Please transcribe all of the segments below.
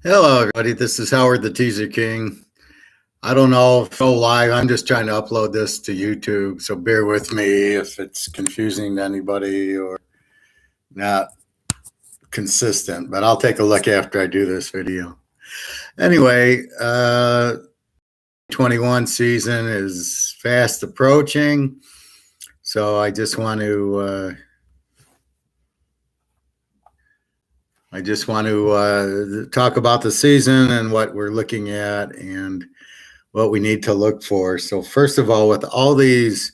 Hello, everybody. This is Howard the Teaserking. I don't know if go live. I'm just trying to upload this to YouTube, so bear with me if it's confusing to anybody or not consistent. But I'll take a look after I do this video. Anyway, 21 season is fast approaching, so I just want to talk about the season and what we're looking at and what we need to look for. So first of all, with all these,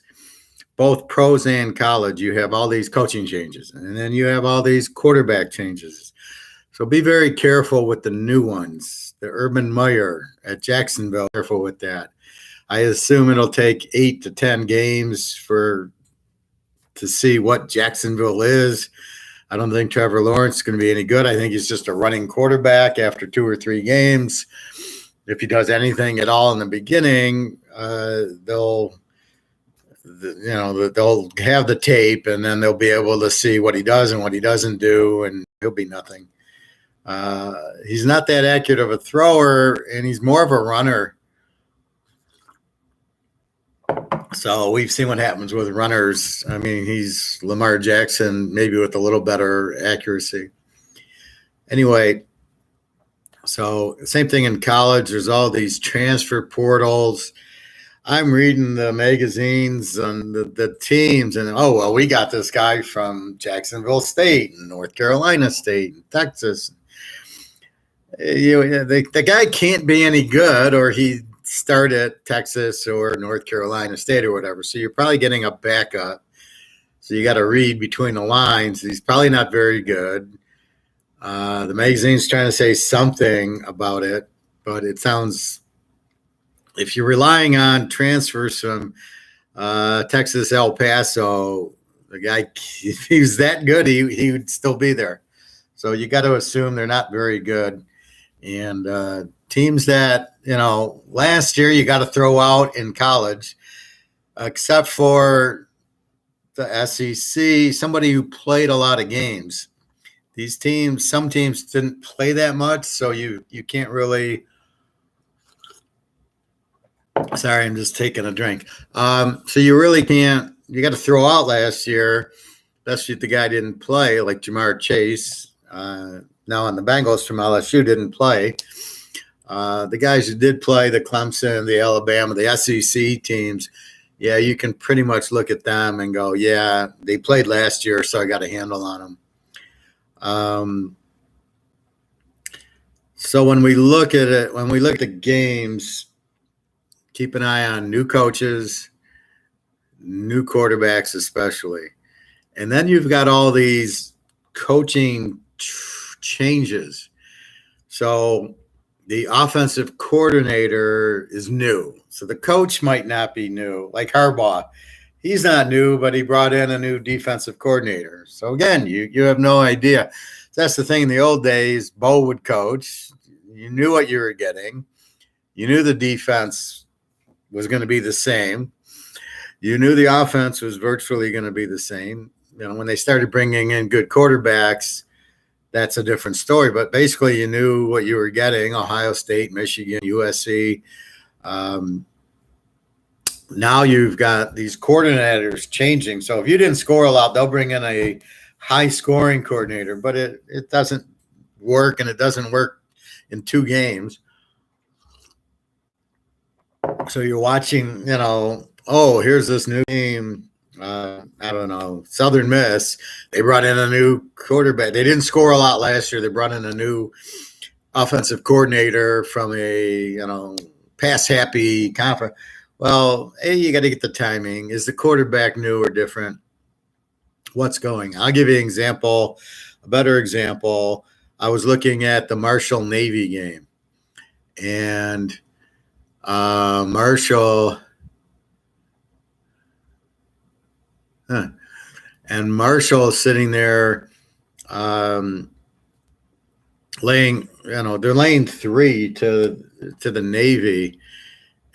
both pros and college, you have all these coaching changes, and then you have all these quarterback changes. So be very careful with the new ones. The Urban Meyer at Jacksonville, careful with that. I assume it'll take 8 to 10 games to see what Jacksonville is. I don't think Trevor Lawrence is going to be any good. I think he's just a running quarterback after 2 or 3 games. If he does anything at all in the beginning, they'll have the tape, and then they'll be able to see what he does and what he doesn't do, and he'll be nothing. He's not that accurate of a thrower, and he's more of a runner. So we've seen what happens with runners. I mean, he's Lamar Jackson, maybe with a little better accuracy. Anyway, so same thing in college. There's all these transfer portals. I'm reading the magazines on the teams, and we got this guy from Jacksonville State and North Carolina State and Texas. The guy can't be any good, or he start at Texas or North Carolina State or whatever. So you're probably getting a backup. So you got to read between the lines. He's probably not very good. The magazine's trying to say something about it, but it sounds, if you're relying on transfers from Texas, El Paso, the guy, if he was that good, he would still be there. So you got to assume they're not very good. And teams that, last year you got to throw out in college, except for the SEC, somebody who played a lot of games. These teams, some teams didn't play that much, so you can't really. Sorry, I'm just taking a drink. So you really can't. You got to throw out last year, especially if the guy didn't play, like Jamar Chase. Now on the Bengals from LSU didn't play. The guys who did play, the Clemson, the Alabama, the SEC teams, yeah, you can pretty much look at them and go, yeah, they played last year, so I got a handle on them. So when we look at it, when we look at the games, keep an eye on new coaches, new quarterbacks especially. And then you've got all these coaching changes. So the offensive coordinator is new. So the coach might not be new, like Harbaugh. He's not new, but he brought in a new defensive coordinator. So again, you have no idea. That's the thing. In the old days, Bo would coach. You knew what you were getting. You knew the defense was going to be the same. You knew the offense was virtually going to be the same. When they started bringing in good quarterbacks, that's a different story. But basically, you knew what you were getting: Ohio State, Michigan, USC. Now you've got these coordinators changing. So if you didn't score a lot, they'll bring in a high-scoring coordinator. But it doesn't work, and it doesn't work in 2 games. So you're watching, here's this new game. I don't know, Southern Miss. They brought in a new quarterback. They didn't score a lot last year. They brought in a new offensive coordinator from a, pass-happy conference. Well, you got to get the timing. Is the quarterback new or different? What's going? I'll give you an example, a better example. I was looking at the Marshall-Navy game, and Marshall is sitting there laying 3 to the Navy.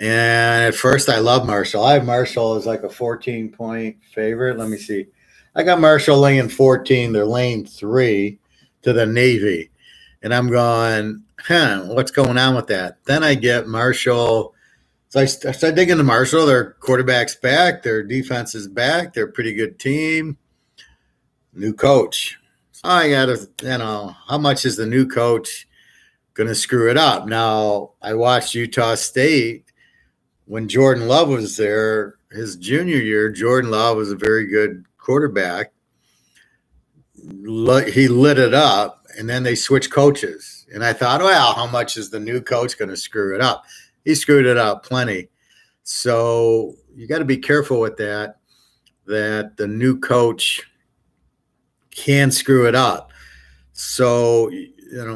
And at first I love Marshall. I have Marshall as like a 14-point favorite. Let me see. I got Marshall laying 14. They're laying 3 to the Navy. And I'm going, what's going on with that? Then I get Marshall. So I start digging into Marshall. Their quarterback's back. Their defense is back. They're a pretty good team. New coach. So I got to, how much is the new coach going to screw it up? Now, I watched Utah State when Jordan Love was there, his junior year. Jordan Love was a very good quarterback. He lit it up, and then they switched coaches. And I thought, well, how much is the new coach going to screw it up? He screwed it up plenty. So you got to be careful with that the new coach can screw it up. So,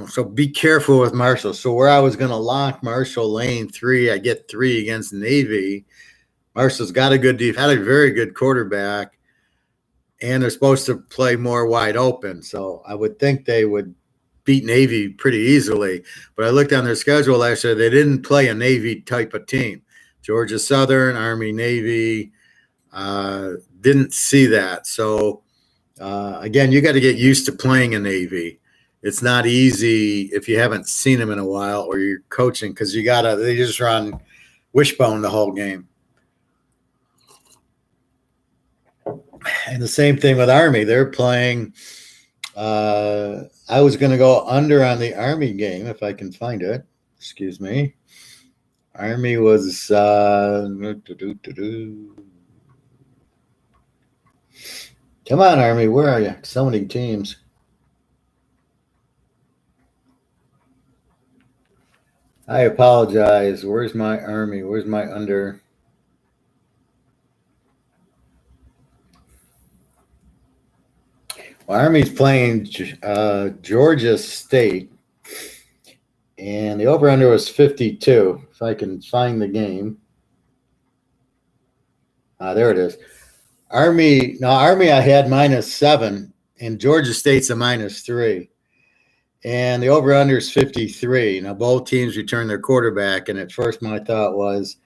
so be careful with Marshall. So where I was going to lock Marshall lane 3, I get 3 against Navy. Marshall's got a good defense, had a very good quarterback, and they're supposed to play more wide open. So I would think they would beat Navy pretty easily. But I looked on their schedule last year. They didn't play a Navy type of team. Georgia Southern, Army, Navy, didn't see that. So, again, you got to get used to playing a Navy. It's not easy if you haven't seen them in a while or you're coaching because they just run wishbone the whole game. And the same thing with Army. They're playing. I was going to go under on the Army game if I can find it. Excuse me. Army was. Come on, Army. Where are you? So many teams. I apologize. Where's my Army? Where's my under? Well, Army's playing Georgia State, and the over-under was 52. If I can find the game. There it is. Army I had -7, and Georgia State's a -3. And the over-under is 53. Now, both teams returned their quarterback, and at first my thought was,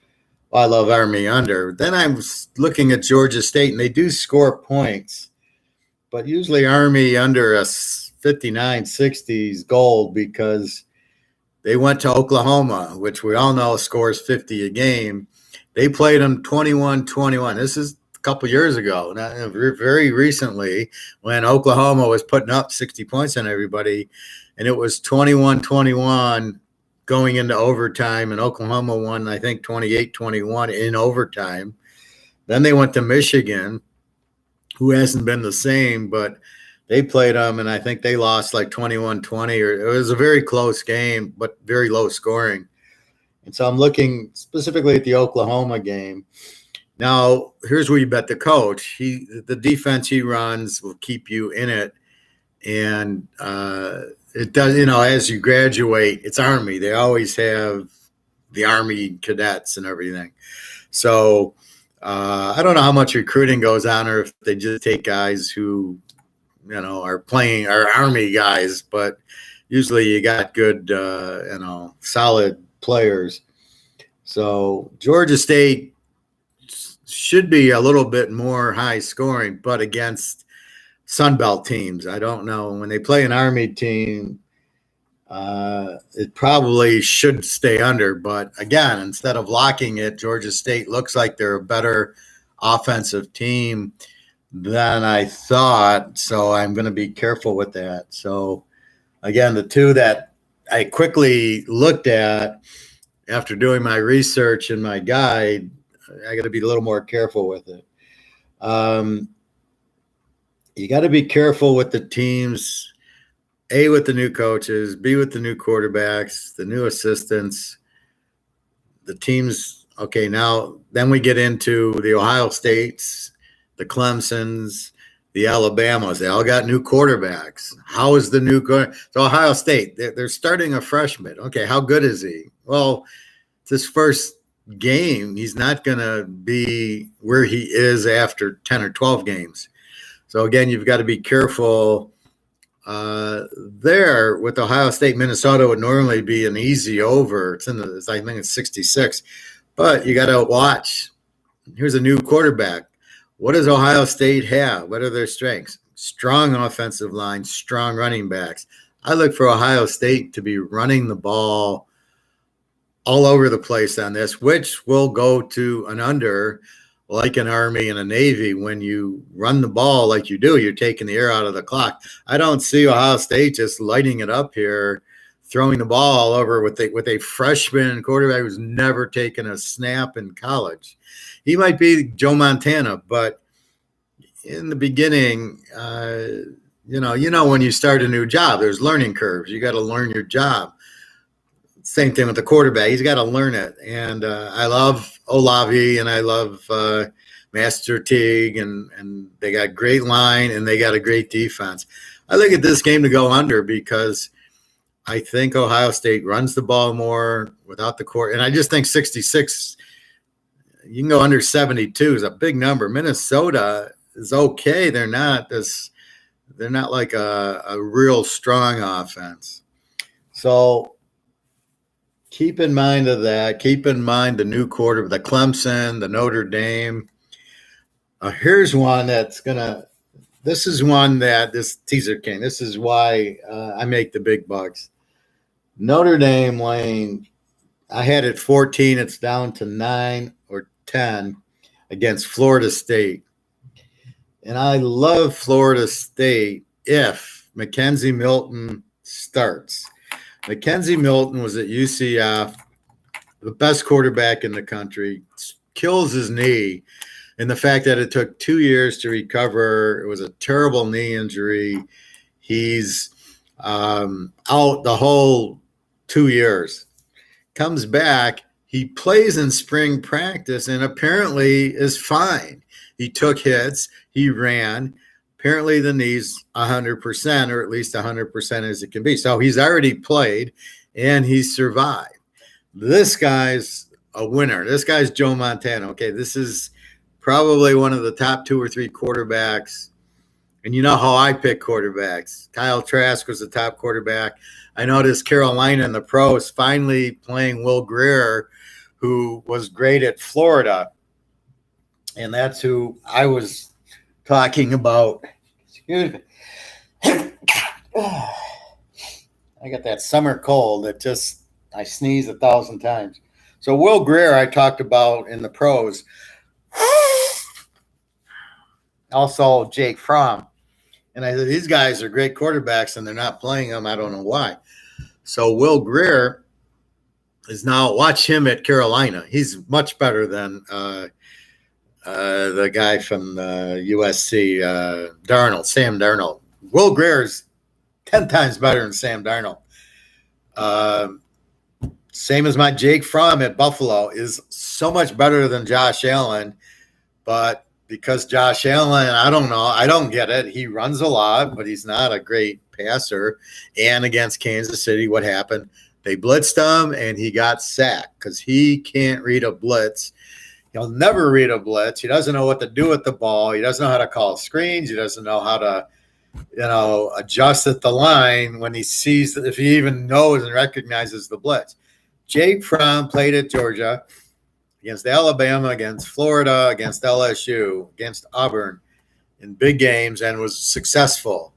well, I love Army under. Then I was looking at Georgia State, and they do score points. But usually Army under a 59-60 is gold because they went to Oklahoma, which we all know scores 50 a game. They played them 21-21. This is a couple years ago, very recently, when Oklahoma was putting up 60 points on everybody, and it was 21-21 going into overtime, and Oklahoma won, I think, 28-21 in overtime. Then they went to Michigan, who hasn't been the same, but they played them, and I think they lost like 21-20, or it was a very close game, but very low scoring. And so I'm looking specifically at the Oklahoma game. Now, here's where you bet the coach. The defense he runs will keep you in it, and it does. As you graduate, it's Army. They always have the Army cadets and everything. So I don't know how much recruiting goes on, or if they just take guys who, are playing are Army guys. But usually you got good, solid players. So Georgia State should be a little bit more high scoring, but against Sunbelt teams, I don't know. When they play an Army team, it probably should stay under. But again, instead of locking it, Georgia State looks like they're a better offensive team than I thought. So I'm going to be careful with that. So again, the two that I quickly looked at after doing my research and my guide, I got to be a little more careful with it. You got to be careful with the teams. A, with the new coaches, B, with the new quarterbacks, the new assistants, the teams. Okay, now then we get into the Ohio States, the Clemsons, the Alabamas. They all got new quarterbacks. How is the new quarterback? So Ohio State, they're starting a freshman. Okay, how good is he? Well, it's his first game. He's not going to be where he is after 10 or 12 games. So, again, you've got to be careful. There with Ohio State, Minnesota would normally be an easy over. I think it's 66, but you got to watch. Here's a new quarterback. What does Ohio State have? What are their strengths? Strong offensive line, strong running backs. I look for Ohio State to be running the ball all over the place on this, which will go to an under like an Army and a Navy. When you run the ball like you do, you're taking the air out of the clock. I don't see Ohio State just lighting it up here, throwing the ball all over with a freshman quarterback who's never taken a snap in college. He might be Joe Montana, but in the beginning, when you start a new job, there's learning curves. You got to learn your job. Same thing with the quarterback. He's got to learn it. And I love Olavi and I love Master Teague, and they got great line and they got a great defense. I look at this game to go under because I think Ohio State runs the ball more without the court. And I just think 66, you can go under 72 is a big number. Minnesota is okay. They're not like a real strong offense. So keep in mind of that. Keep in mind the new quarter, the Clemson, the Notre Dame. Here's one this is one that this Teaserking. This is why I make the big bucks. Notre Dame laying, I had it 14. It's down to 9 or 10 against Florida State. And I love Florida State if Mackenzie Milton starts. Mackenzie Milton was at UCF, the best quarterback in the country, kills his knee. And the fact that it took 2 years to recover, it was a terrible knee injury. He's out the whole 2 years. Comes back, he plays in spring practice and apparently is fine. He took hits, he ran. Apparently the knee's 100%, or at least 100% as it can be. So he's already played and he survived. This guy's a winner. This guy's Joe Montana. Okay, this is probably one of the top 2 or 3 quarterbacks. And you know how I pick quarterbacks. Kyle Trask was the top quarterback. I noticed Carolina in the pros finally playing Will Grier, who was great at Florida. And that's who I was talking about. Excuse me. I got that summer cold that just I sneeze 1,000 times. So Will Grier I talked about in the pros. Also Jake Fromm. And I said, these guys are great quarterbacks and they're not playing them. I don't know why. So Will Grier is now, watch him at Carolina. He's much better than the guy from USC, Darnold, Sam Darnold. Will Grier's 10 times better than Sam Darnold. Same as my Jake Fromm at Buffalo is so much better than Josh Allen, but because Josh Allen, I don't know, I don't get it. He runs a lot, but he's not a great passer. And against Kansas City, what happened? They blitzed him, and he got sacked because he can't read a blitz. He'll never read a blitz. He doesn't know what to do with the ball. He doesn't know how to call screens. He doesn't know how to, adjust at the line when he sees, if he even knows and recognizes the blitz. Jake Fromm played at Georgia, against Alabama, against Florida, against LSU, against Auburn in big games and was successful.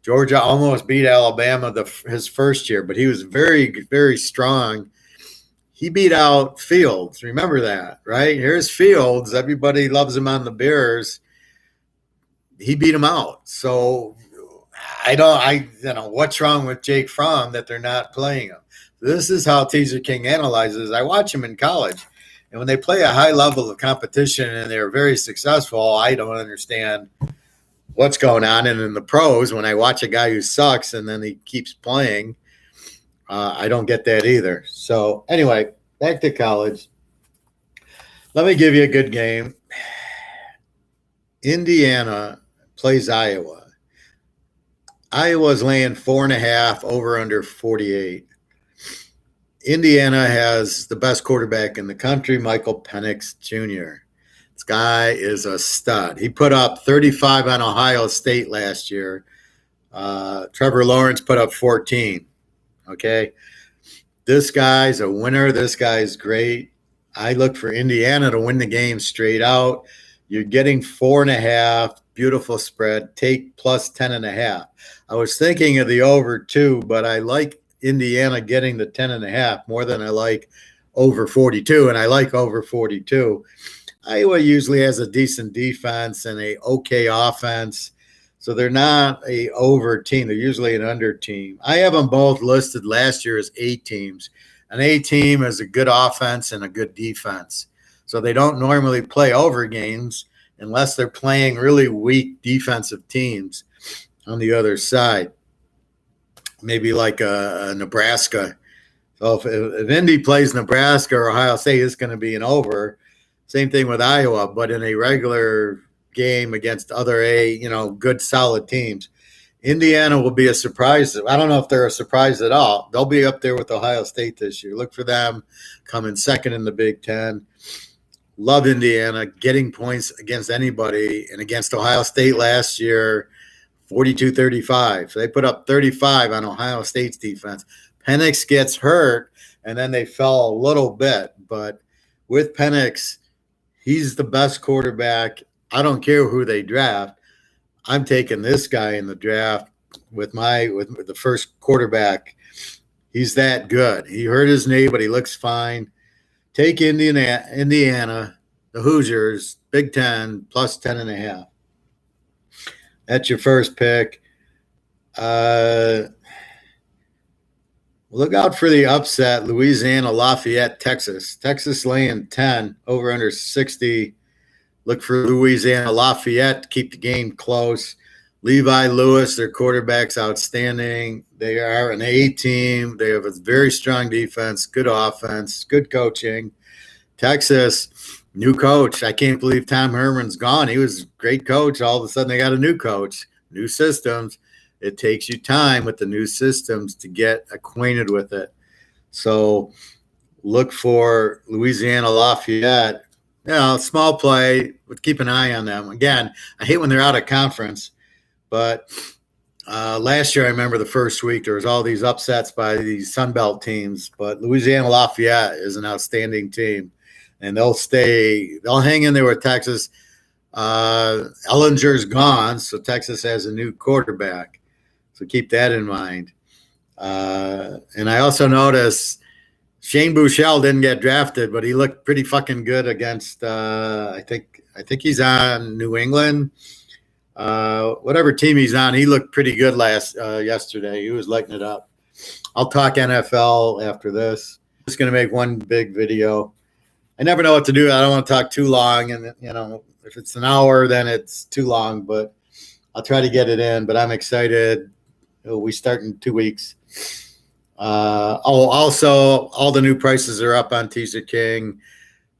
Georgia almost beat Alabama his first year, but he was very, very strong. He beat out Fields. Remember that, right? Here's Fields. Everybody loves him on the Bears. He beat him out. So what's wrong with Jake Fromm that they're not playing him? This is how Teaserking analyzes. I watch him in college. And when they play a high level of competition and they're very successful, I don't understand what's going on. And in the pros, when I watch a guy who sucks and then he keeps playing, I don't get that either. So anyway, back to college. Let me give you a good game. Indiana plays Iowa. Iowa's laying 4.5 over under 48. Indiana has the best quarterback in the country, Michael Penix Jr. This guy is a stud. He put up 35 on Ohio State last year. Trevor Lawrence put up 14. Okay. This guy's a winner. This guy's great. I look for Indiana to win the game straight out. You're getting 4.5, beautiful spread. Take plus 10.5. I was thinking of the over too, but I like Indiana getting the 10.5 more than I like over 42, and I like over 42. Iowa usually has a decent defense and a okay offense, so they're not a over team. They're usually an under team. I have them both listed last year as A teams. An A team is a good offense and a good defense, so they don't normally play over games unless they're playing really weak defensive teams on the other side, maybe like a Nebraska. So if Indy plays Nebraska or Ohio State, it's going to be an over. Same thing with Iowa, but in a regular game against other good solid teams, Indiana will be a surprise. I don't know if they're a surprise at all. They'll be up there with Ohio State this year. Look for them coming second in the Big Ten. Love Indiana getting points against anybody, and against Ohio State last year, 42-35. So they put up 35 on Ohio State's defense. Penix gets hurt, and then they fell a little bit. But with Penix, he's the best quarterback. I don't care who they draft. I'm taking this guy in the draft with the first quarterback. He's that good. He hurt his knee, but he looks fine. Take Indiana, the Hoosiers, Big Ten, plus 10.5. That's your first pick. Look out for the upset, Louisiana, Lafayette, Texas. Texas laying 10, over under 60. Look for Louisiana, Lafayette to keep the game close. Levi Lewis, their quarterback's outstanding. They are an A team. They have a very strong defense, good offense, good coaching. Texas, new coach. I can't believe Tom Herman's gone. He was a great coach. All of a sudden, they got a new coach, new systems. It takes you time with the new systems to get acquainted with it. So look for Louisiana Lafayette. Small play, but keep an eye on them. Again, I hate when they're out of conference, but last year I remember the first week there was all these upsets by these Sun Belt teams, but Louisiana Lafayette is an outstanding team, and they'll hang in there with Texas. Ellinger's gone, so Texas has a new quarterback. So keep that in mind. And I also noticed Shane Buechele didn't get drafted, but he looked pretty fucking good against. I think he's on New England. Whatever team he's on, he looked pretty good yesterday. He was lighting it up. I'll talk NFL after this. I'm just gonna make one big video. I never know what to do. I don't want to talk too long, and if it's an hour, then it's too long. But I'll try to get it in. But I'm excited. We start in 2 weeks. Also, all the new prices are up on Teaserking.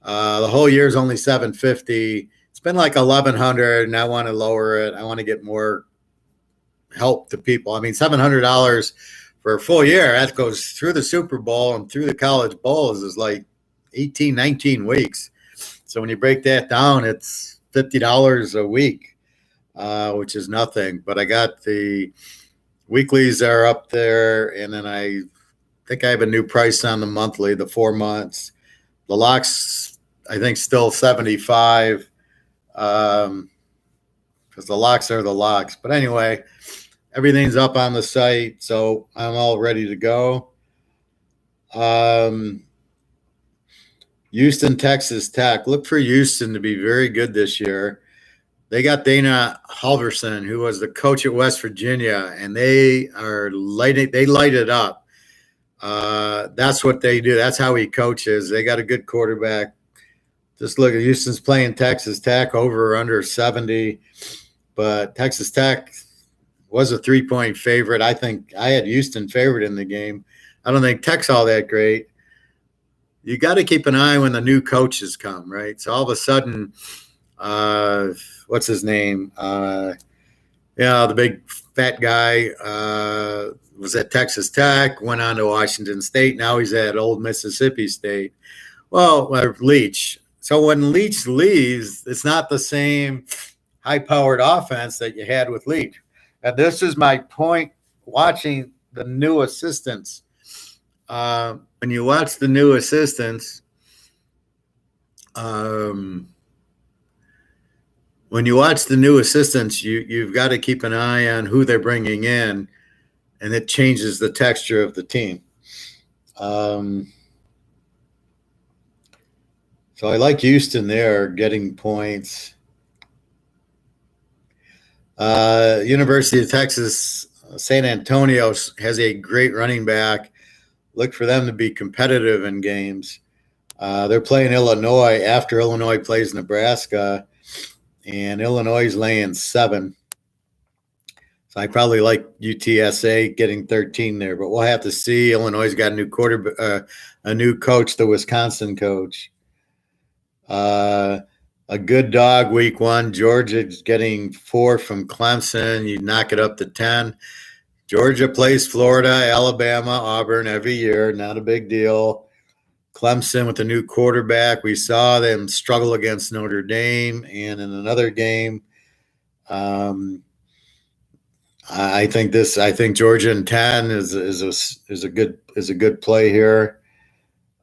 The whole year is only $750. It's been like $1,100, and I want to lower it. I want to get more help to people. I mean, $700 for a full year, that goes through the Super Bowl and through the college bowls, is like 18, 19 weeks. So when you break that down, it's $50 a week, which is nothing. But I got the weeklies are up there, and then I think I have a new price on the monthly, the 4 months. The locks, I think, still $75, because the locks are the locks. But anyway, everything's up on the site, so I'm all ready to go. Houston, Texas Tech. Look for Houston to be very good this year. They got Dana Halverson, who was the coach at West Virginia, and they light it up. That's what they do. That's how he coaches. They got a good quarterback. Just look at Houston's playing Texas Tech, over or under 70. But Texas Tech was a 3-point favorite. I think I had Houston favored in the game. I don't think Tech's all that great. You got to keep an eye when the new coaches come, right? So all of a sudden, what's his name? The big fat guy was at Texas Tech, went on to Washington State. Now he's at Old Mississippi State. Well, Leach. So when Leach leaves, it's not the same high-powered offense that you had with Leach. And this is my point watching the new assistants. When you watch the new assistants, when you watch the new assistants, you've got to keep an eye on who they're bringing in, and it changes the texture of the team. So I like Houston there getting points. University of Texas, San Antonio has a great running back. Look for them to be competitive in games. They're playing Illinois after Illinois plays Nebraska, and Illinois is laying 7. So I probably like UTSA getting 13 there, but we'll have to see. Illinois got a new a new coach, the Wisconsin coach. A good dog week 1. Georgia's getting 4 from Clemson. You knock it up to 10. Georgia plays Florida, Alabama, Auburn every year. Not a big deal. Clemson with a new quarterback. We saw them struggle against Notre Dame, and in another game, I think Georgia in 10 is a good play here.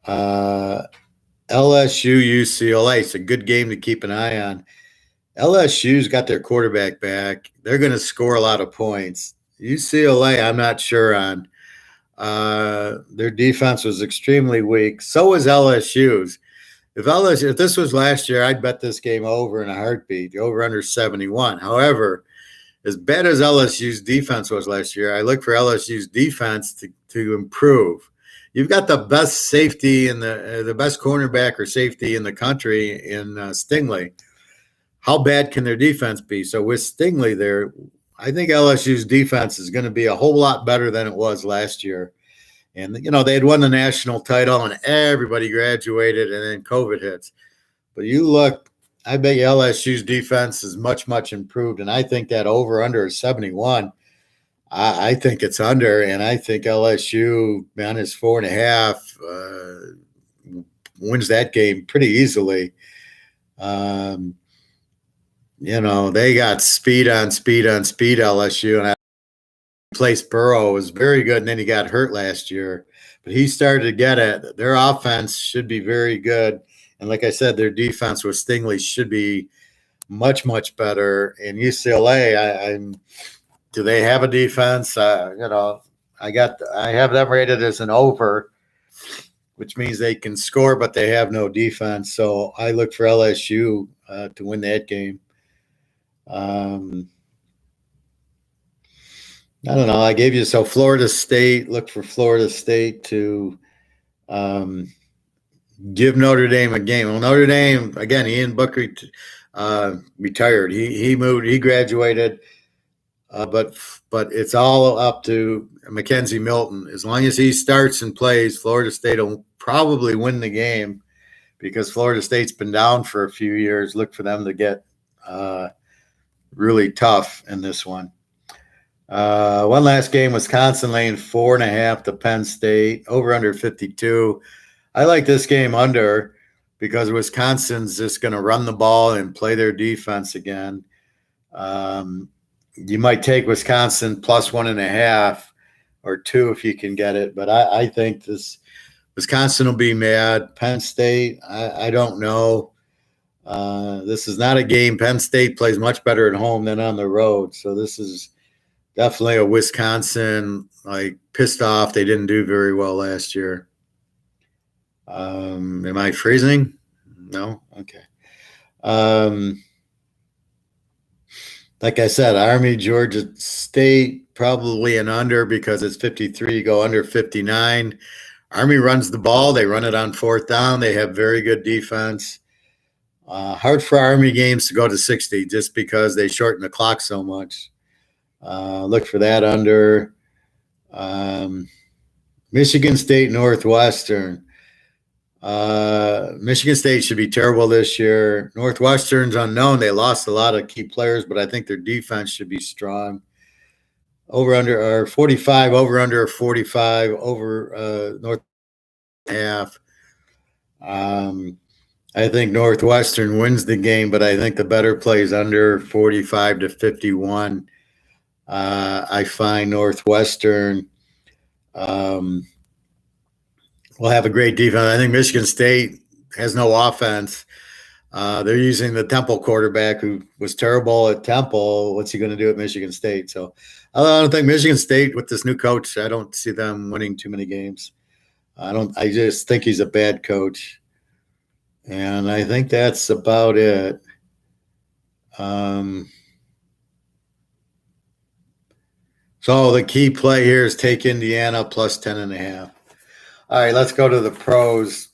LSU UCLA. It's a good game to keep an eye on. LSU's got their quarterback back. They're going to score a lot of points. UCLA, I'm not sure on. Their defense was extremely weak. So was LSU's. If this was last year, I'd bet this game over in a heartbeat. Over under 71. However, as bad as LSU's defense was last year, I look for LSU's defense to improve. You've got the best safety and the best cornerback or safety in the country in Stingley. How bad can their defense be? So with Stingley there, I think LSU's defense is going to be a whole lot better than it was last year. And, they had won the national title and everybody graduated and then COVID hits. But you look, I bet you LSU's defense is much, much improved. And I think that over-under is 71. I think it's under, and I think LSU minus 4.5 wins that game pretty easily. They got speed on speed on speed, LSU, and I placed Burrow was very good, and then he got hurt last year. But he started to get it. Their offense should be very good. And like I said, their defense with Stingley should be much, much better. And UCLA, do they have a defense? I have them rated as an over, which means they can score, but they have no defense. So I look for LSU to win that game. I don't know. I gave you Florida State. Look for Florida State to give Notre Dame a game. Well, Notre Dame again. Ian Booker retired. He moved. He graduated. But it's all up to Mackenzie Milton. As long as he starts and plays, Florida State will probably win the game because Florida State's been down for a few years. Look for them to get really tough in this one. One last game, Wisconsin laying 4.5 to Penn State, over under 52. I like this game under because Wisconsin's just going to run the ball and play their defense again. You might take Wisconsin plus 1.5 or 2 if you can get it. But I think this Wisconsin will be mad. Penn State, I don't know. This is not a game. Penn State plays much better at home than on the road. So this is definitely a Wisconsin, pissed off. They didn't do very well last year. Am I freezing? No? Okay. Like I said, Army, Georgia State, probably an under because it's 53. You go under 59. Army runs the ball. They run it on 4th down. They have very good defense. Hard for Army games to go to 60 just because they shorten the clock so much. Look for that under. Michigan State, Northwestern. Michigan State should be terrible this year. Northwestern's unknown. They lost a lot of key players, but I think their defense should be strong. Over under or 45, over under 45, over North half. I think Northwestern wins the game, but I think the better play is under 45 to 51. I find Northwestern will have a great defense. I think Michigan State has no offense. They're using the Temple quarterback who was terrible at Temple. What's he going to do at Michigan State? So I don't think Michigan State with this new coach, I don't see them winning too many games. I just think he's a bad coach. And I think that's about it. So the key play here is take Indiana plus 10.5. All right, let's go to the pros.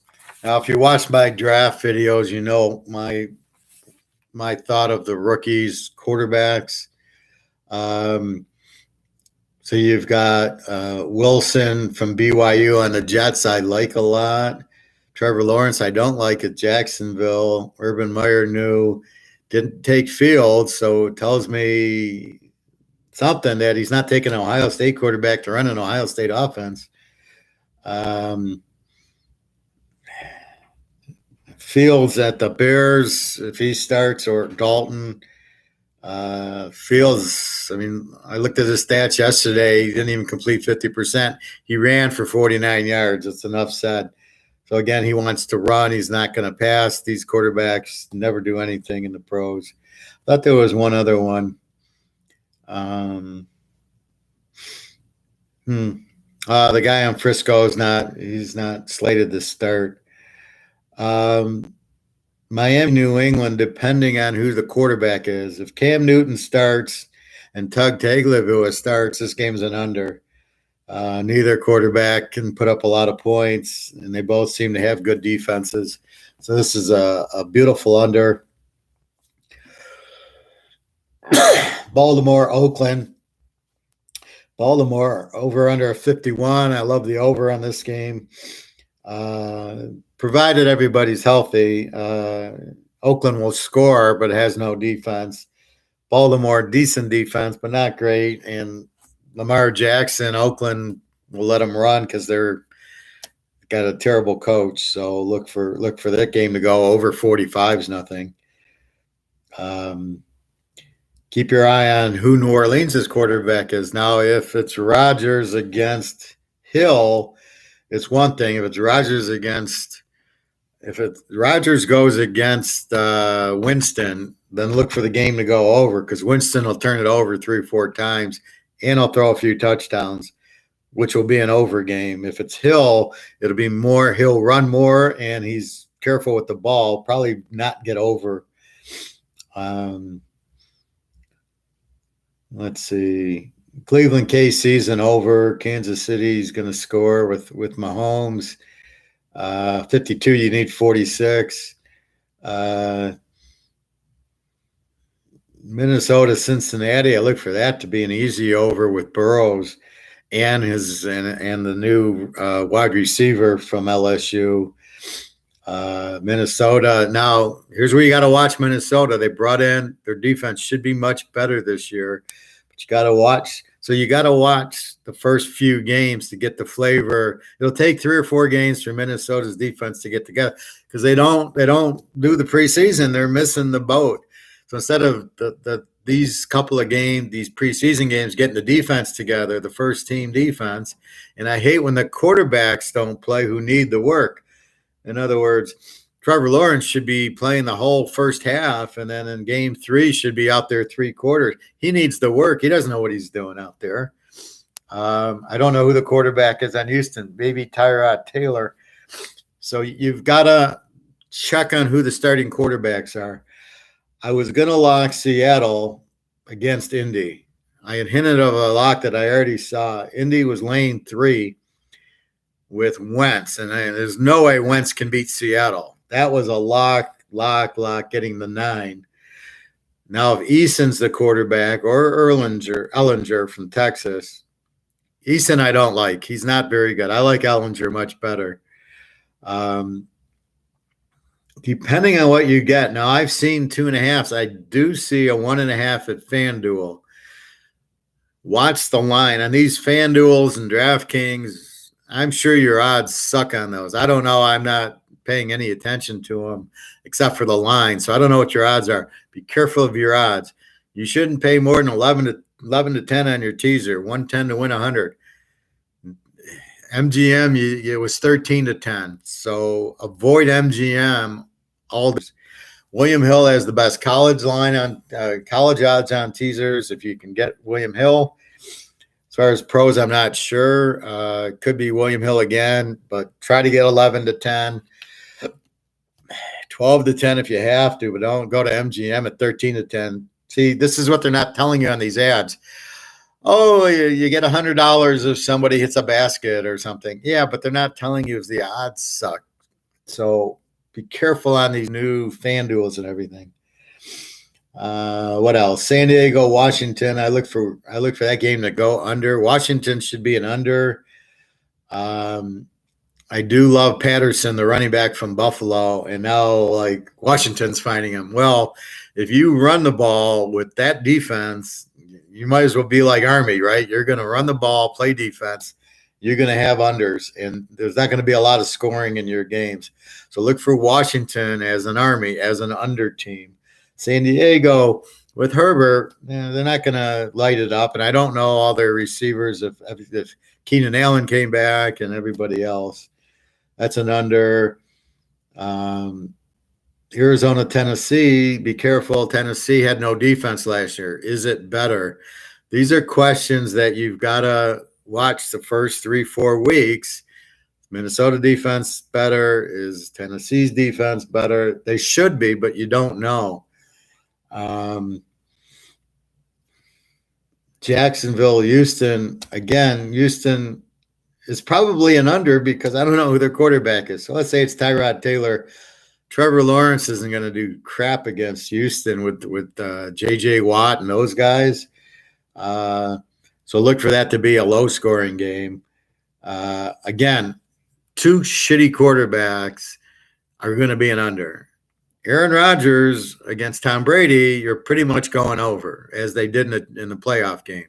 Now, if you watch my draft videos, you know my thought of the rookies, quarterbacks. So you've got Wilson from BYU on the Jets. I like a lot. Trevor Lawrence, I don't like at Jacksonville. Urban Meyer didn't take Fields, so it tells me something that he's not taking an Ohio State quarterback to run an Ohio State offense. Fields at the Bears, if he starts, or Dalton. Fields, I mean, I looked at his stats yesterday. He didn't even complete 50%. He ran for 49 yards. That's enough said. So, again, he wants to run. He's not going to pass. These quarterbacks never do anything in the pros. I thought there was one other one. The guy on Frisco he's not slated to start. Miami, New England, depending on who the quarterback is. If Cam Newton starts and Tug Tagovailoa starts, this game's an under. Neither quarterback can put up a lot of points, and they both seem to have good defenses. So this is a beautiful under. Baltimore, Oakland. Baltimore, over under 51. I love the over on this game. Provided everybody's healthy, Oakland will score, but it has no defense. Baltimore, decent defense, but not great. And Lamar Jackson, Oakland will let them run because they're got a terrible coach. So look for that game to go over 45 is nothing. Keep your eye on who New Orleans' quarterback is. Now, if it's Rodgers against Hill, it's one thing. If Rodgers goes against Winston, then look for the game to go over because Winston will turn it over 3 or 4 times and he'll throw a few touchdowns, which will be an over game. If it's Hill, it'll be more. He'll run more and he's careful with the ball, probably not get over. Let's see. Cleveland KC's an over. Kansas City's going to score with Mahomes. 52, you need 46. Minnesota, Cincinnati, I look for that to be an easy over with Burrows and the new wide receiver from LSU. Minnesota. Now, here's where you got to watch Minnesota. They brought in their defense should be much better this year, but you got to watch. So you got to watch the first few games to get the flavor. It'll take 3 or 4 games for Minnesota's defense to get together because they don't do the preseason. They're missing the boat. So instead of these couple of games, these preseason games, getting the defense together, the first team defense, and I hate when the quarterbacks don't play who need the work. In other words, Trevor Lawrence should be playing the whole first half, and then in game 3 should be out there 3 quarters. He needs the work. He doesn't know what he's doing out there. I don't know who the quarterback is on Houston, maybe Tyrod Taylor. So you've got to check on who the starting quarterbacks are. I was going to lock Seattle against Indy. I had hinted of a lock that I already saw. Indy was laying 3 with Wentz, and there's no way Wentz can beat Seattle. That was a lock, getting the 9. Now, if Eason's the quarterback or Ellinger from Texas, Eason I don't like. He's not very good. I like Ellinger much better. Depending on what you get. Now, I've seen 2.5s. I do see a 1.5 at FanDuel. Watch the line. On these FanDuels and DraftKings, I'm sure your odds suck on those. I don't know. I'm not paying any attention to them except for the line. So I don't know what your odds are. Be careful of your odds. You shouldn't pay more than 11 to 10 on your teaser, 110 to win 100. MGM, it was 13 to 10. So avoid MGM. William Hill has the best college line on college odds on teasers. If you can get William Hill. As far as pros, I'm not sure. Could be William Hill again, but try to get 11 to 10, 12 to 10 if you have to, but don't go to MGM at 13 to 10. See, this is what they're not telling you on these ads. Oh, you get $100 if somebody hits a basket or something. Yeah, but they're not telling you if the odds suck. So be careful on these new FanDuels and everything. What else? San Diego, Washington. I look for that game to go under. Washington should be an under. I do love Patterson, the running back from Buffalo, and now like Washington's finding him. Well, if you run the ball with that defense, you might as well be like Army, right? You're going to run the ball, play defense. You're going to have unders, and there's not going to be a lot of scoring in your games. So look for Washington as an Army, as an under team. San Diego with Herbert, they're not going to light it up, and I don't know all their receivers if Keenan Allen came back and everybody else. That's an under. Arizona, Tennessee, be careful. Tennessee had no defense last year. Is it better? These are questions that you've got to watch the first 3-4 weeks. Minnesota defense better? Is Tennessee's defense better? They should be, but you don't know. Jacksonville, Houston. Again, Houston is probably an under because I don't know who their quarterback is. So let's say it's Tyrod Taylor. Trevor Lawrence isn't going to do crap against Houston with J.J. Watt and those guys. So look for that to be a low-scoring game. Again, two shitty quarterbacks are going to be an under. Aaron Rodgers against Tom Brady, you're pretty much going over, as they did in the playoff game.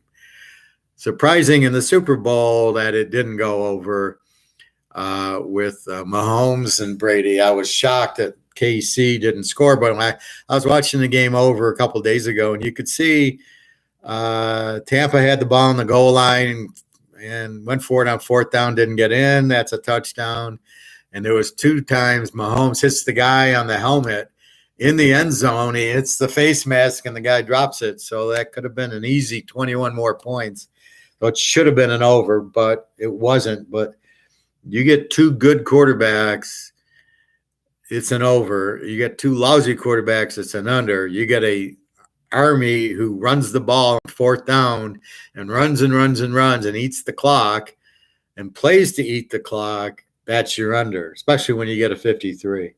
Surprising in the Super Bowl that it didn't go over with Mahomes and Brady. I was shocked that KC didn't score, but I was watching the game over a couple of days ago, and you could see Tampa had the ball on the goal line and went for it on fourth down, didn't get in. That's a touchdown. And there was 2 times Mahomes hits the guy on the helmet in the end zone. He hits the face mask, and the guy drops it. So that could have been an easy 21 more points. So it should have been an over, but it wasn't. But you get 2 good quarterbacks, it's an over. You get 2 lousy quarterbacks, it's an under. You get a Army who runs the ball on fourth down and runs and runs and runs and eats the clock and plays to eat the clock. That's your under, especially when you get a 53.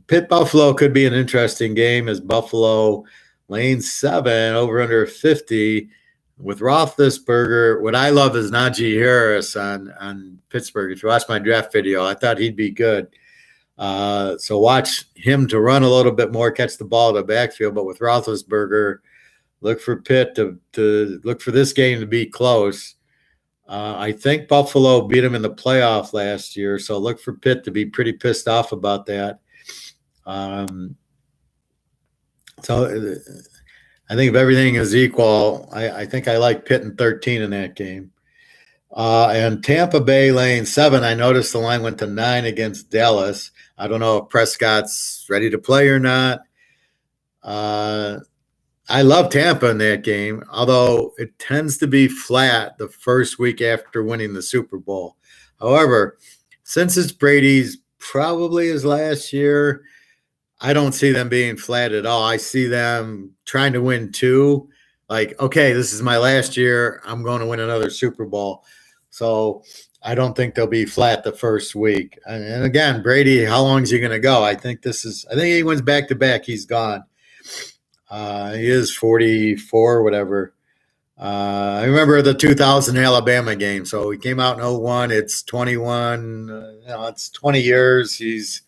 Pitt Buffalo could be an interesting game as Buffalo lane 7 over under 50. With Roethlisberger, what I love is Najee Harris on Pittsburgh. If you watch my draft video, I thought he'd be good. So watch him to run a little bit more, catch the ball to the backfield. But with Roethlisberger, look for Pitt to look for this game to be close. I think Buffalo beat him in the playoff last year, so look for Pitt to be pretty pissed off about that. So I think if everything is equal, I think I like Pitt in 13 in that game. And Tampa Bay lane 7, I noticed the line went to 9 against Dallas. I don't know if Prescott's ready to play or not. I love Tampa in that game, although it tends to be flat the first week after winning the Super Bowl. However, since it's Brady's probably his last year, I don't see them being flat at all. I see them trying to win 2. Like, okay, this is my last year. I'm going to win another Super Bowl. So I don't think they'll be flat the first week. And again, Brady, how long is he going to go? I think he wins back-to-back. He's gone. He is 44, whatever. I remember the 2000 Alabama game. So he came out in 01. It's 21. It's 20 years. He's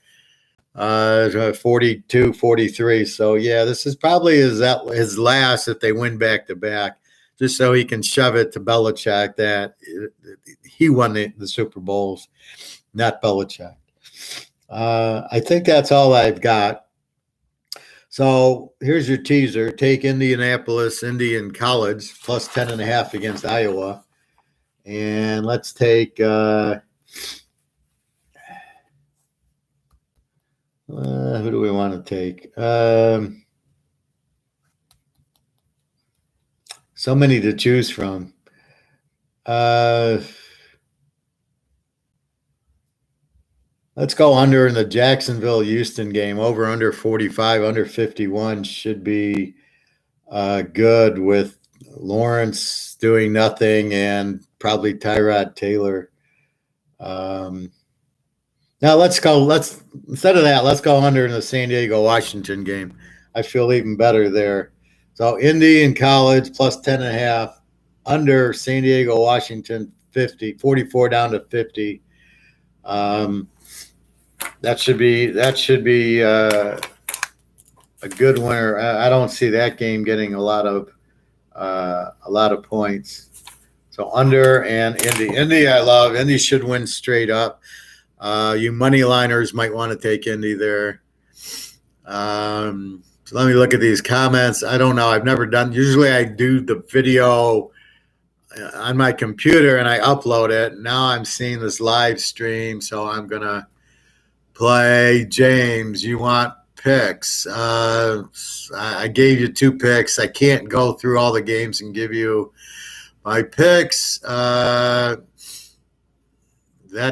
42, 43. So, yeah, this is probably his last if they win back-to-back, just so he can shove it to Belichick that he won the Super Bowls, not Belichick. I think that's all I've got. So here's your teaser. Take Indianapolis, Indian College, plus 10.5 against Iowa. And let's take Who do we want to take? So many to choose from. Let's go under in the Jacksonville-Houston game. Over under 45, under 51 should be good with Lawrence doing nothing and probably Tyrod Taylor. Now instead of that, let's go under in the San Diego Washington game. I feel even better there. So Indy in college plus 10.5, under San Diego Washington 44 down to 50. That should be a good winner. I don't see that game getting a lot of points. So under and Indy I love. Indy should win straight up. You money liners might want to take Indy there. So let me look at these comments. I don't know. I've never done. Usually I do the video on my computer and I upload it. Now I'm seeing this live stream, so I'm gonna play. James, you want picks? I gave you 2 picks. I can't go through all the games and give you my picks. That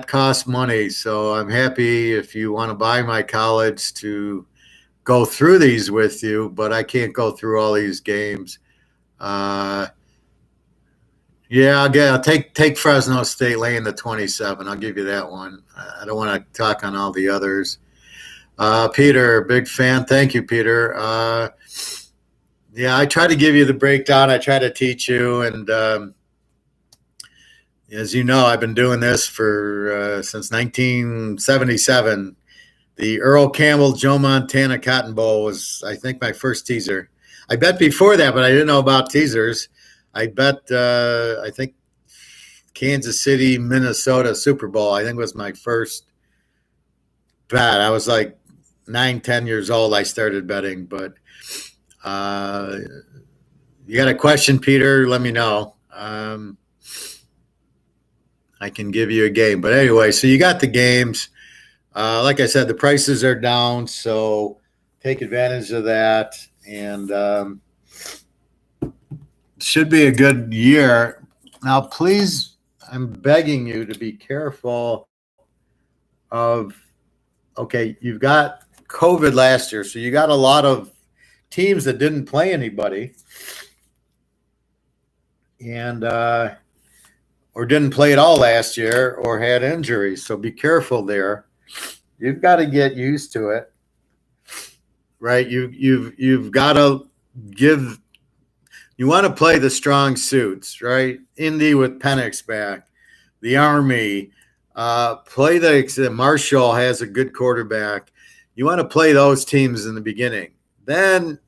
costs money, so I'm happy if you want to buy my college to go through these with you, but I can't go through all these games. Yeah, I'll take Fresno State laying the 27. I'll give you that one. I don't want to talk on all the others. Peter, big fan. Thank you, Peter. Yeah, I try to give you the breakdown. I try to teach you, and as you know, I've been doing this since 1977. The Earl Campbell, Joe Montana Cotton Bowl was, I think, my first teaser. I bet before that, but I didn't know about teasers. I bet, I think, Kansas City, Minnesota Super Bowl, I think was my first bet. I was like 9, 10 years old. I started betting, but you got a question, Peter? Let me know. I can give you a game. But anyway, so you got the games. Like I said, the prices are down, so take advantage of that. And should be a good year. Now, please, I'm begging you to be careful of, okay, you've got COVID last year, so you got a lot of teams that didn't play anybody. And or didn't play at all last year or had injuries. So be careful there. You've got to get used to it, right? You've got to give. You want to play the strong suits, right? Indy with Penix back, the Army. Play the Marshall has a good quarterback. You want to play those teams in the beginning. Then,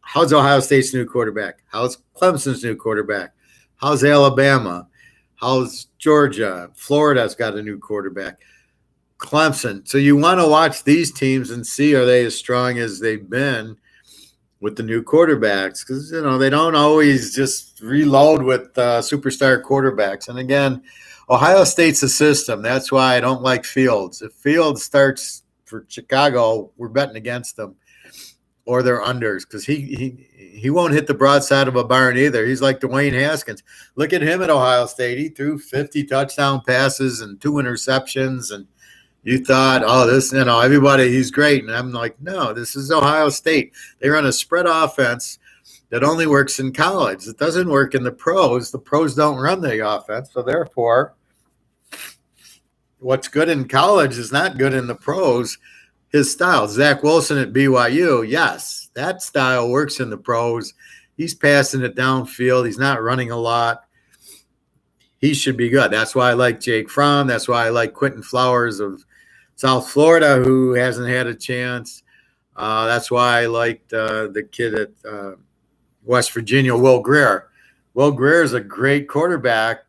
how's Ohio State's new quarterback? How's Clemson's new quarterback? How's Alabama? How's Georgia? Florida's got a new quarterback. Clemson. So you want to watch these teams and see, are they as strong as they've been with the new quarterbacks? Because, they don't always just reload with superstar quarterbacks. And again, Ohio State's a system. That's why I don't like Fields. If Fields starts for Chicago, we're betting against them or their unders, because he won't hit the broadside of a barn either. He's like Dwayne Haskins. Look at him at Ohio State. He threw 50 touchdown passes and 2 interceptions, and you thought, everybody, he's great. And I'm like, no, this is Ohio State. They run a spread offense that only works in college. It doesn't work in the pros. The pros don't run the offense. So therefore, what's good in college is not good in the pros. His style, Zach Wilson at BYU, yes, that style works in the pros. He's passing it downfield. He's not running a lot. He should be good. That's why I like Jake Fromm. That's why I like Quentin Flowers of South Florida, who hasn't had a chance. That's why I liked the kid at West Virginia, Will Grier. Will Grier is a great quarterback.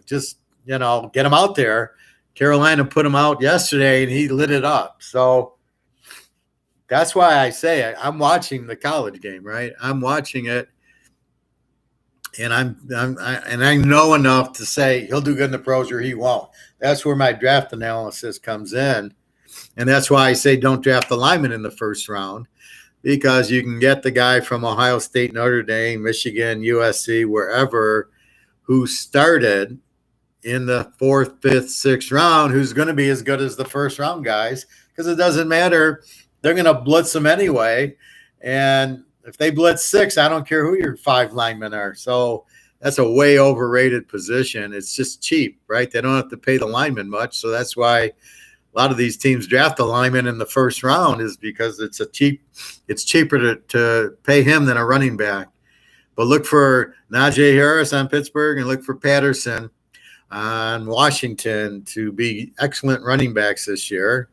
Just, get him out there. Carolina put him out yesterday, and he lit it up. So that's why I say I'm watching the college game, right? I'm watching it, and I know enough to say he'll do good in the pros or he won't. That's where my draft analysis comes in. And that's why I say don't draft the lineman in the first round, because you can get the guy from Ohio State, Notre Dame, Michigan, USC, wherever, who started in the 4th, 5th, 6th round, who's going to be as good as the first round guys, because it doesn't matter. They're going to blitz them anyway. And if they blitz 6, I don't care who your 5 linemen are. So that's a way overrated position. It's just cheap, right? They don't have to pay the lineman much. So that's why a lot of these teams draft the lineman in the first round, is because it's cheaper to pay him than a running back. But look for Najee Harris on Pittsburgh and look for Patterson on Washington to be excellent running backs this year.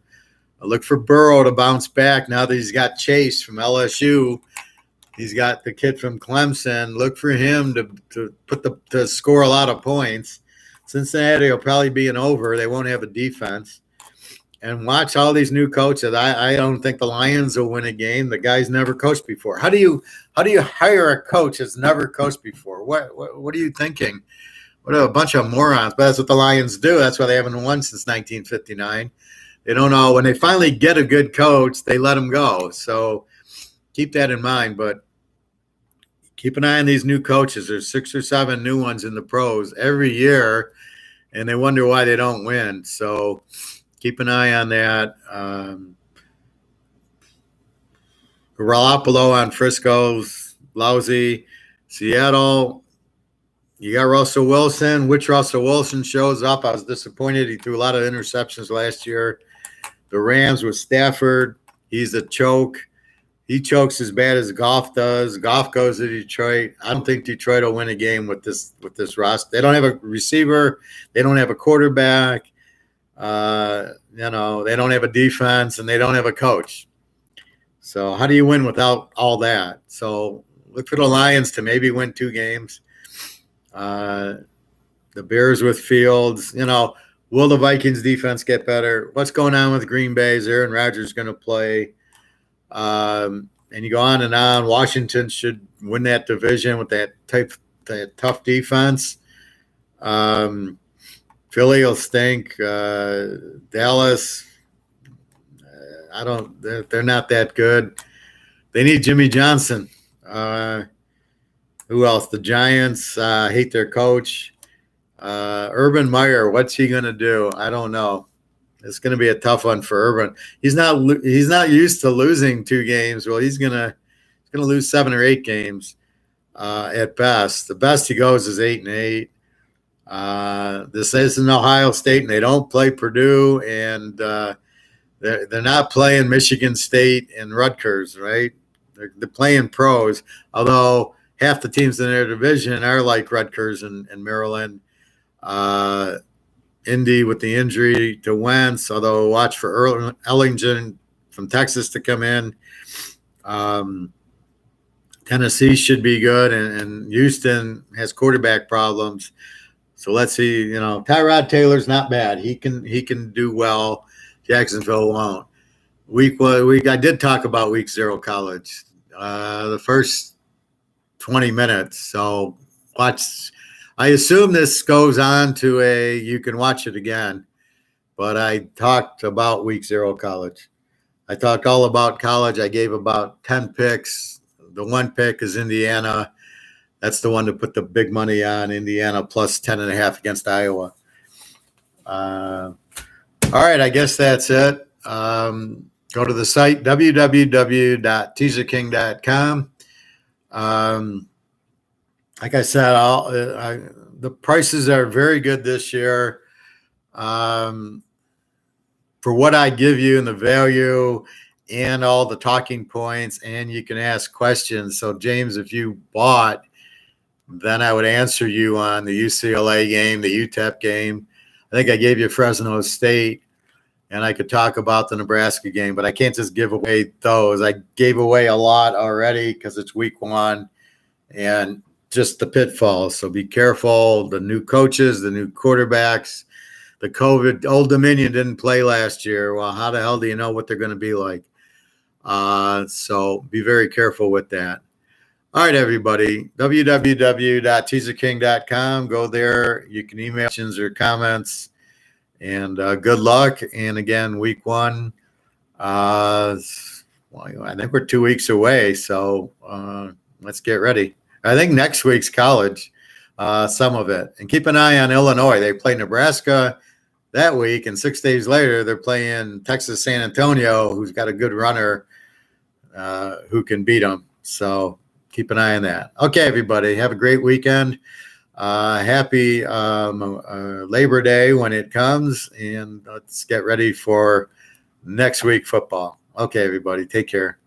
I look for Burrow to bounce back now that he's got Chase from LSU. He's got the kid from Clemson. Look for him to score a lot of points. Cincinnati will probably be an over. They won't have a defense. And watch all these new coaches. I don't think the Lions will win a game. The guy's never coached before. How do you hire a coach that's never coached before? What are you thinking? What a bunch of morons. But that's what the Lions do. That's why they haven't won since 1959. They don't know. When they finally get a good coach, they let him go. So keep that in mind. But keep an eye on these new coaches. There's 6 or 7 new ones in the pros every year, and they wonder why they don't win. So keep an eye on that. Garoppolo on Frisco's lousy. Seattle, you got Russell Wilson. Which Russell Wilson shows up? I was disappointed. He threw a lot of interceptions last year. The Rams with Stafford, he's a choke. He chokes as bad as Goff does. Goff goes to Detroit. I don't think Detroit will win a game with this roster. They don't have a receiver. They don't have a quarterback. They don't have a defense, and they don't have a coach. So how do you win without all that? So look for the Lions to maybe win 2 games. The Bears with Fields, will the Vikings defense get better? What's going on with Green Bay? Is Aaron Rodgers going to play? And you go on and on. Washington should win that division with that tough defense. Philly will stink. Dallas, they're not that good. They need Jimmy Johnson. Who else? The Giants hate their coach. Urban Meyer, what's he going to do? I don't know. It's going to be a tough one for Urban. He's not used to losing 2 games. Well, he's going to lose 7 or 8 games at best. The best he goes is 8-8. This isn't Ohio State, and they don't play Purdue, and they're not playing Michigan State and Rutgers, right? They're playing pros, although half the teams in their division are like Rutgers and Maryland. Indy with the injury to Wentz, although watch for Ellington from Texas to come in. Tennessee should be good, and Houston has quarterback problems. So let's see. Tyrod Taylor's not bad. He can do well. Jacksonville won't. Week I did talk about week 0 college. The first 20 minutes. So watch. I assume this goes on to you can watch it again, but I talked about week 0 college. I talked all about college. I gave about 10 picks. The one pick is Indiana. That's the one to put the big money on, Indiana plus 10.5 against Iowa. All right, I guess that's it. Go to the site, www.teaserking.com. Like I said, the prices are very good this year. For what I give you and the value and all the talking points, and you can ask questions. So, James, if you bought, then I would answer you on the UCLA game, the UTEP game. I think I gave you Fresno State, and I could talk about the Nebraska game, but I can't just give away those. I gave away a lot already because it's week 1 and just the pitfalls. So be careful. The new coaches, the new quarterbacks, the COVID. Old Dominion didn't play last year. Well, how the hell do you know what they're going to be like? So be very careful with that. All right, everybody, www.teaserking.com. Go there. You can email questions or comments. And good luck. And again, week 1, Well, I think we're 2 weeks away, so let's get ready. I think next week's college, some of it. And keep an eye on Illinois. They play Nebraska that week, and 6 days later, they're playing Texas San Antonio, who's got a good runner who can beat them. So keep an eye on that. Okay, everybody, have a great weekend. Happy Labor Day when it comes, and let's get ready for next week football. Okay, everybody, take care.